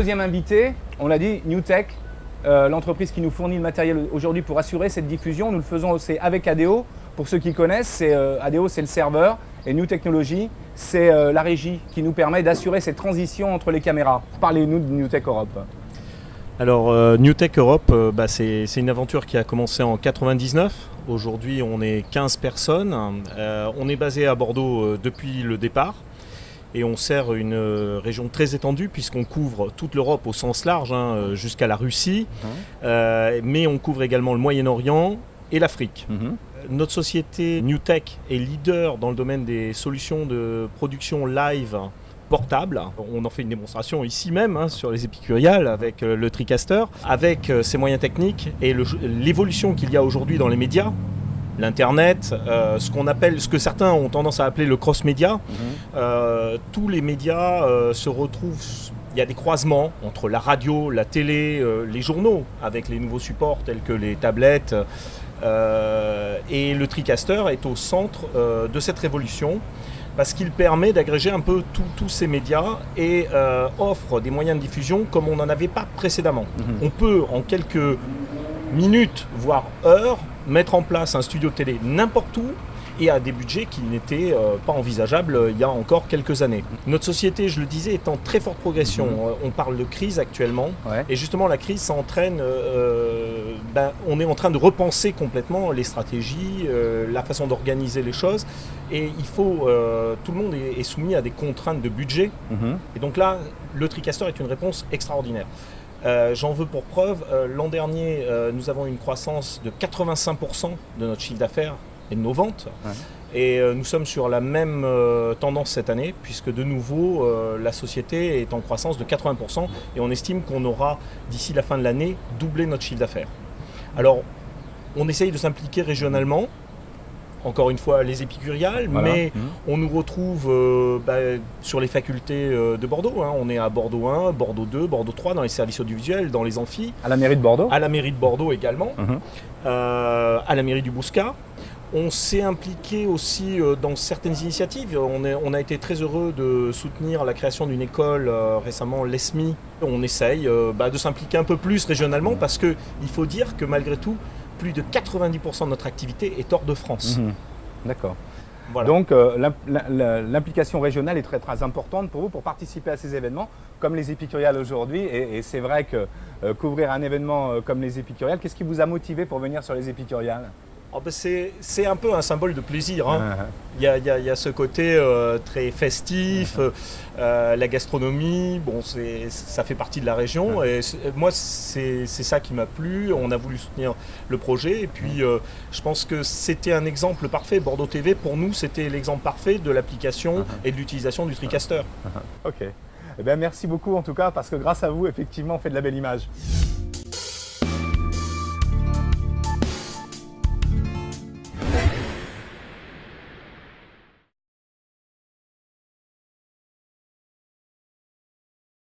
deuxième invité, on l'a dit, NewTech, l'entreprise qui nous fournit le matériel aujourd'hui pour assurer cette diffusion. Nous le faisons aussi avec ADO. Pour ceux qui connaissent, ADO c'est le serveur et New Technology c'est la régie qui nous permet d'assurer cette transition entre les caméras. Parlez-nous de NewTech Europe. Alors NewTech Europe, c'est une aventure qui a commencé en 99. Aujourd'hui on est 15 personnes. On est basé à Bordeaux depuis le départ. Et on sert une région très étendue puisqu'on couvre toute l'Europe au sens large, jusqu'à la Russie. Mais on couvre également le Moyen-Orient et l'Afrique. Notre société NewTech est leader dans le domaine des solutions de production live portable. On en fait une démonstration ici même sur les Épicuriales avec le TriCaster. Avec ces moyens techniques et l'évolution qu'il y a aujourd'hui dans les médias, l'Internet, ce que certains ont tendance à appeler le cross-média. Tous les médias se retrouvent, il y a des croisements entre la radio, la télé, les journaux, avec les nouveaux supports tels que les tablettes. Et le TriCaster est au centre de cette révolution parce qu'il permet d'agréger un peu tous ces médias et offre des moyens de diffusion comme on n'en avait pas précédemment. On peut en quelques minutes, voire heures, mettre en place un studio de télé n'importe où et à des budgets qui n'étaient pas envisageables il y a encore quelques années. Notre société, je le disais, est en très forte progression. On parle de crise actuellement et justement la crise, ça entraîne, on est en train de repenser complètement les stratégies, la façon d'organiser les choses et il faut, tout le monde est soumis à des contraintes de budget et donc là, le TriCaster est une réponse extraordinaire. J'en veux pour preuve, l'an dernier, nous avons une croissance de 85% de notre chiffre d'affaires et de nos ventes. Et nous sommes sur la même tendance cette année, puisque de nouveau, la société est en croissance de 80% et on estime qu'on aura, d'ici la fin de l'année, doublé notre chiffre d'affaires. Alors, on essaye de s'impliquer régionalement, encore une fois les Épicuriales, mais on nous retrouve sur les facultés de Bordeaux. On est à Bordeaux 1, Bordeaux 2, Bordeaux 3, dans les services audiovisuels, dans les amphis. À la mairie de Bordeaux. À la mairie de Bordeaux également, à la mairie du Bouscat. On s'est impliqué aussi dans certaines initiatives. On a été très heureux de soutenir la création d'une école récemment, l'ESMI. On essaye de s'impliquer un peu plus régionalement parce qu'il faut dire que malgré tout, plus de 90% de notre activité est hors de France. D'accord. Voilà. Donc l'implication régionale est très très importante pour vous pour participer à ces événements comme les Épicuriales aujourd'hui. Et c'est vrai que couvrir un événement comme les Épicuriales, qu'est-ce qui vous a motivé pour venir sur les Épicuriales ? C'est un peu un symbole de plaisir. Il y a ce côté très festif, la gastronomie, ça fait partie de la région. Et moi, c'est ça qui m'a plu. On a voulu soutenir le projet. Et puis, je pense que c'était un exemple parfait. Bordeaux TV, pour nous, c'était l'exemple parfait de l'application et de l'utilisation du TriCaster. Ok. Eh bien, merci beaucoup en tout cas, parce que grâce à vous, effectivement, on fait de la belle image.